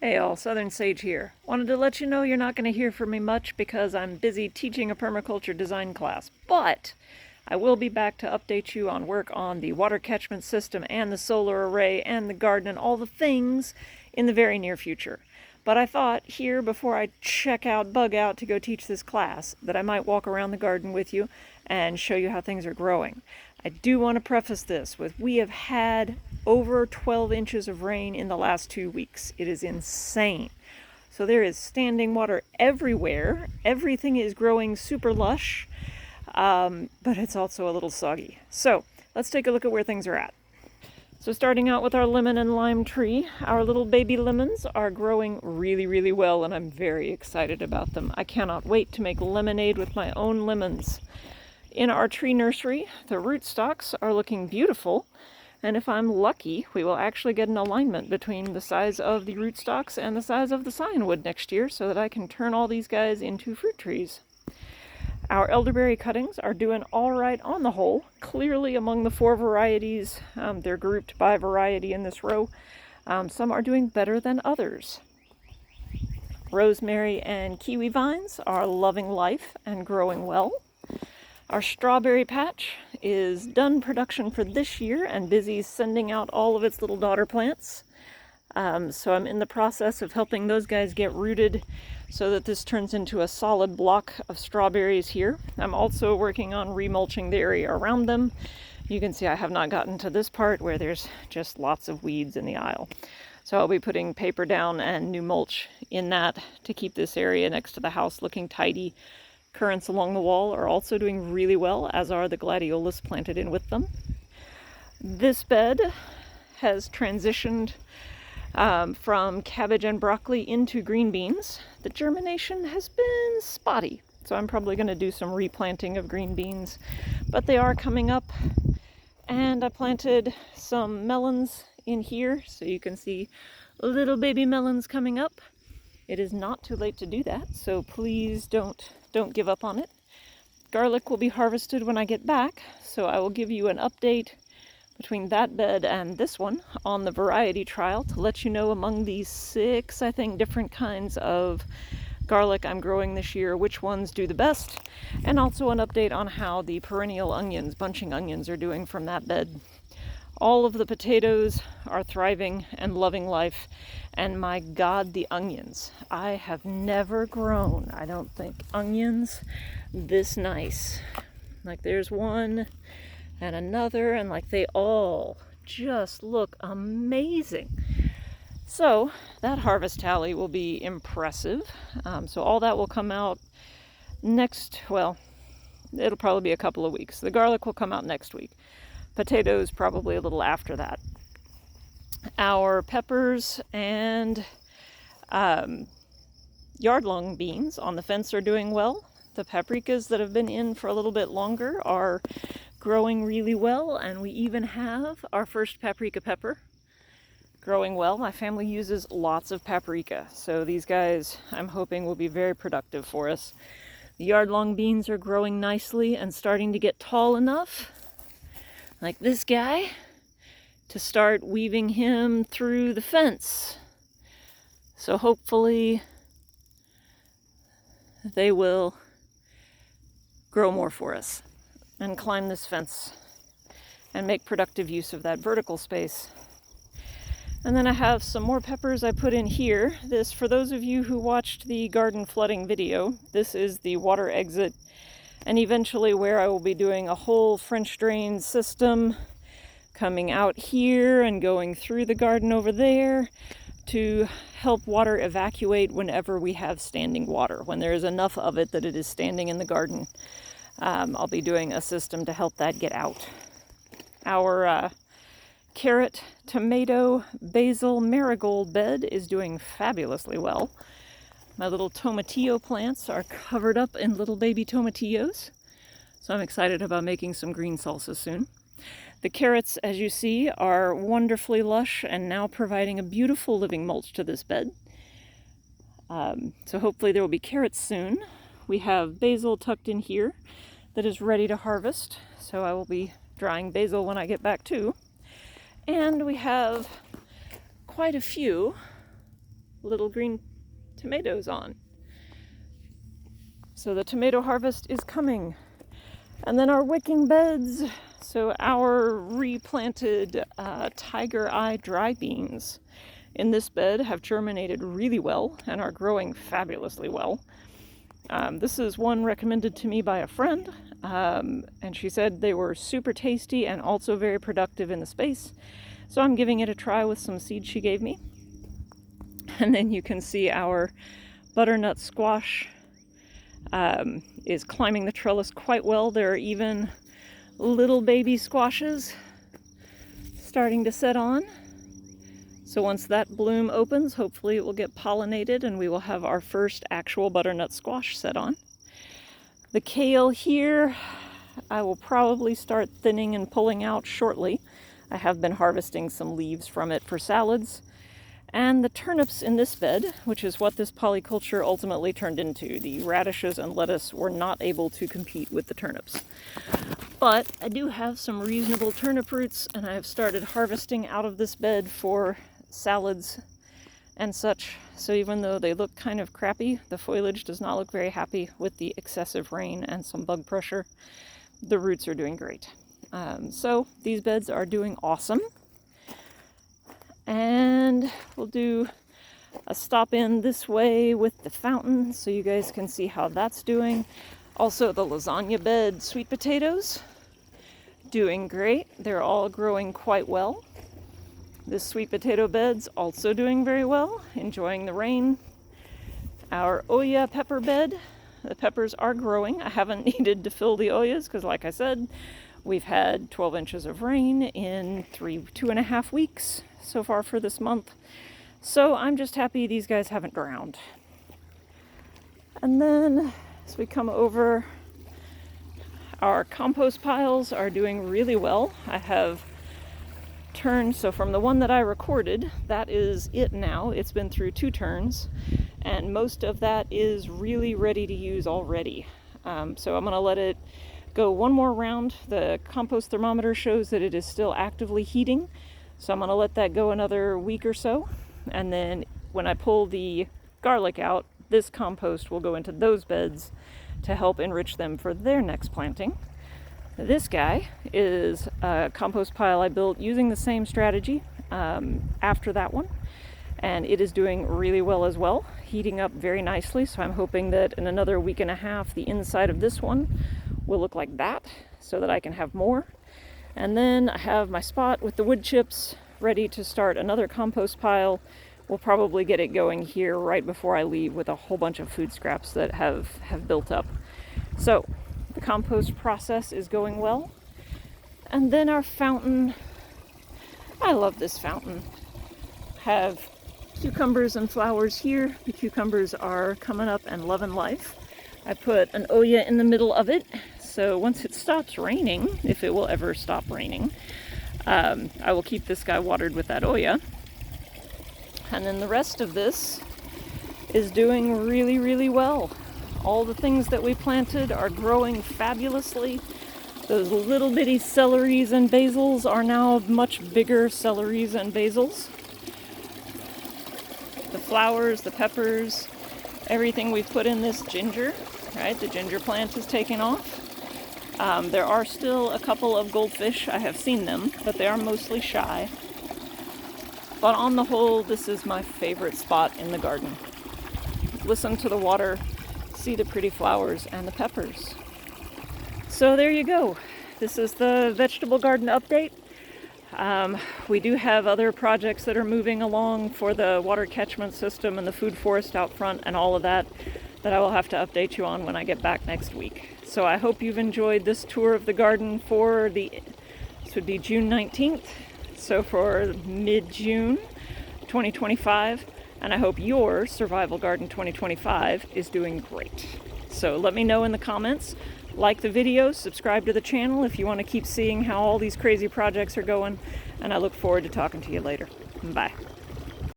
Hey all, Southern Sage here. Wanted to let you know you're not going to hear from me much because I'm busy teaching a permaculture design class, but I will be back to update you on work on the water catchment system and the solar array and the garden and all the things in the very near future. But I thought here, before I check out, bug out to go teach this class, that I might walk around the garden with you and show you how things are growing. I do want to preface this with we have had over 12 inches of rain in the last 2 weeks. It is insane. So there is standing water everywhere. Everything is growing super lush, but it's also a little soggy. So let's take a look at where things are at. So starting out with our lemon and lime tree, our little baby lemons are growing really, really well, and I'm very excited about them. I cannot wait to make lemonade with my own lemons. In our tree nursery, the rootstocks are looking beautiful, and if I'm lucky, we will actually get an alignment between the size of the rootstocks and the size of the scionwood next year so that I can turn all these guys into fruit trees. Our elderberry cuttings are doing all right on the whole. Clearly among the 4 varieties, they're grouped by variety in this row. Some are doing better than others. Rosemary and kiwi vines are loving life and growing well. Our strawberry patch is done production for this year and busy sending out all of its little daughter plants. So I'm in the process of helping those guys get rooted so that this turns into a solid block of strawberries here. I'm also working on remulching the area around them. You can see I have not gotten to this part where there's just lots of weeds in the aisle. So I'll be putting paper down and new mulch in that to keep this area next to the house looking tidy. Currants along the wall are also doing really well, as are the gladiolus planted in with them. This bed has transitioned from cabbage and broccoli into green beans. The germination has been spotty, so I'm probably going to do some replanting of green beans, but they are coming up. And I planted some melons in here, so you can see little baby melons coming up. It is not too late to do that, so please don't give up on it. Garlic will be harvested when I get back, so I will give you an update between that bed and this one on the variety trial to let you know among these 6, I think, different kinds of garlic I'm growing this year, which ones do the best, and also an update on how the perennial onions, bunching onions, are doing from that bed. All of the potatoes are thriving and loving life, and my God, the onions. I have never grown, I don't think, onions this nice. Like there's one and another, and like they all just look amazing. So that harvest tally will be impressive. So all that will come out next, well, it'll probably be a couple of weeks. The garlic will come out next week. Potatoes probably a little after that. Our peppers and yard-long beans on the fence are doing well. The paprikas that have been in for a little bit longer are growing really well, and we even have our first paprika pepper growing well. My family uses lots of paprika, so these guys I'm hoping will be very productive for us. The yard-long beans are growing nicely and starting to get tall enough, like this guy, to start weaving him through the fence. So hopefully they will grow more for us and climb this fence and make productive use of that vertical space. And then I have some more peppers I put in here. This, for those of you who watched the garden flooding video, this is the water exit, and eventually where I will be doing a whole French drain system coming out here and going through the garden over there to help water evacuate whenever we have standing water, when there is enough of it that it is standing in the garden. I'll be doing a system to help that get out. Our carrot, tomato, basil, marigold bed is doing fabulously well. My little tomatillo plants are covered up in little baby tomatillos, so I'm excited about making some green salsa soon. The carrots, as you see, are wonderfully lush and now providing a beautiful living mulch to this bed. So hopefully there will be carrots soon. We have basil tucked in here that is ready to harvest, so I will be drying basil when I get back too. And we have quite a few little green tomatoes on. So the tomato harvest is coming. And then our wicking beds. So our replanted tiger eye dry beans in this bed have germinated really well and are growing fabulously well. This is one recommended to me by a friend, and she said they were super tasty and also very productive in the space. So I'm giving it a try with some seeds she gave me. And then you can see our butternut squash is climbing the trellis quite well. There are even little baby squashes starting to set on. So once that bloom opens, hopefully it will get pollinated and we will have our first actual butternut squash set on. The kale here, I will probably start thinning and pulling out shortly. I have been harvesting some leaves from it for salads. And the turnips in this bed, which is what this polyculture ultimately turned into. The radishes and lettuce were not able to compete with the turnips. But I do have some reasonable turnip roots, and I have started harvesting out of this bed for salads and such. So even though they look kind of crappy, the foliage does not look very happy with the excessive rain and some bug pressure. The roots are doing great. So these beds are doing awesome. And we'll do a stop in this way with the fountain so you guys can see how that's doing. Also the lasagna bed sweet potatoes, doing great. They're all growing quite well. This sweet potato bed's also doing very well, enjoying the rain. Our Oya pepper bed, the peppers are growing. I haven't needed to fill the Oyas because, like I said, we've had 12 inches of rain in 2.5 weeks so far for this month. So I'm just happy these guys haven't drowned. And then as we come over, our compost piles are doing really well. I have turned, so from the one that I recorded, that is it now. It's been through 2 turns, and most of that is really ready to use already. So I'm gonna let it go one more round. The compost thermometer shows that it is still actively heating. So I'm going to let that go another week or so. And then when I pull the garlic out, this compost will go into those beds to help enrich them for their next planting. This guy is a compost pile I built using the same strategy after that one. And it is doing really well as well, heating up very nicely. So I'm hoping that in another week and a half, the inside of this one will look like that so that I can have more. And then I have my spot with the wood chips ready to start another compost pile. We'll probably get it going here right before I leave with a whole bunch of food scraps that have built up. So the compost process is going well. And then our fountain. I love this fountain. Have cucumbers and flowers here. The cucumbers are coming up and loving life. I put an Oya in the middle of it. So once it stops raining, if it will ever stop raining, I will keep this guy watered with that Oya. And then the rest of this is doing really, really well. All the things that we planted are growing fabulously. Those little bitty celeries and basils are now much bigger celeries and basils. The flowers, the peppers, everything we've put in this ginger, right? The ginger plant is taking off. There are still a couple of goldfish. I have seen them, but they are mostly shy. But on the whole, this is my favorite spot in the garden. Listen to the water, see the pretty flowers and the peppers. So there you go. This is the vegetable garden update. We do have other projects that are moving along for the water catchment system and the food forest out front and all of that I will have to update you on when I get back next week. So I hope you've enjoyed this tour of the garden for this would be June 19th, so for mid-June 2025, and I hope your Survival Garden 2025 is doing great. So let me know in the comments, like the video, subscribe to the channel if you want to keep seeing how all these crazy projects are going, and I look forward to talking to you later. Bye.